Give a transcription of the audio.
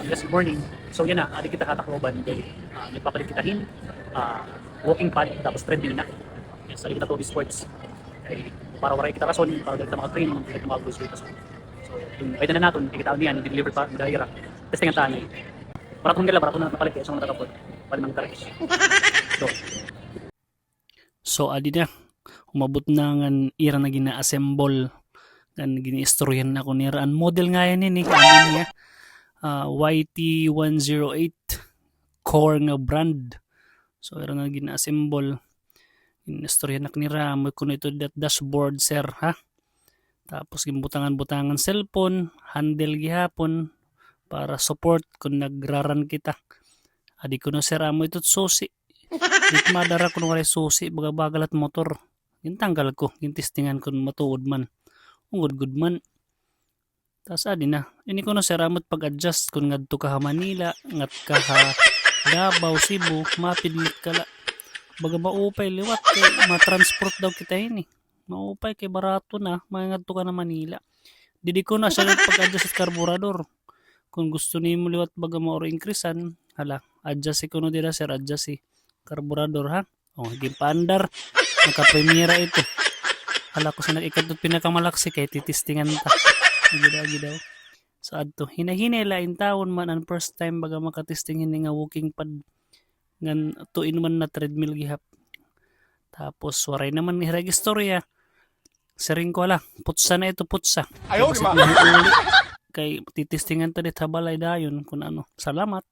Yes, good morning. So yan na, adi kita katakloban kay nagpapalit kita walking pad tapos treadmill na. Yes, adi kita to sports. Kay para waray kita rason para kita mga train, kita mga close kita. So yung pwede na natin, kita niyan, deliver pa mo dahira. Testing ang tani. Para kung gala para kung napalit kay sa mga tatapod. Para nang tarik. So adi na umabot na nga ira na gina-assemble kan gini-istoryan na ko nira ang model nga yan ni kanin niya YT108 core nga brand. So ira na gina-assemble gini-istoryan na nira mo kuno ito that dashboard sir ha. Tapos gimbutangan-butangan cellphone, handle gihapon para support kung nagraran kita. Adi ko no sir amo ito susi. Di madara ko nung susi bagal at motor. Gintanggal ko, gintistingan ko matuod man. Ungod-good man. Tas adi na. Ini ko no sir amot pag-adjust kung ngadto ka ha Manila, ngat ka ha Davao, Cebu, mapidlit kala. Baga maupay liwat kay ma-transport daw kita ini. Maupay kay barato na, mangadto ka na Manila. Didi ko na siya pag-adjust sa karburador. Kung gusto nimo liwat baga mo increasean, hala, adjust ko no dira sir, adjust si karburador ha. Oh, gipandar. Naka-premiera ito. Hala ko sa nag-ikadot pinakamalaksi kay titistingan ta. Agid daw. So adto hinahinay lain taon man ang first time baga makatisting hini nga walking pad ngan 2-in-1 na treadmill gihap. Tapos waray naman ni registorya. Sering ko ala, putsa na ito putsa. Ayaw di ma. Kay titistingan ta dit habalay dayon kun ano. Salamat.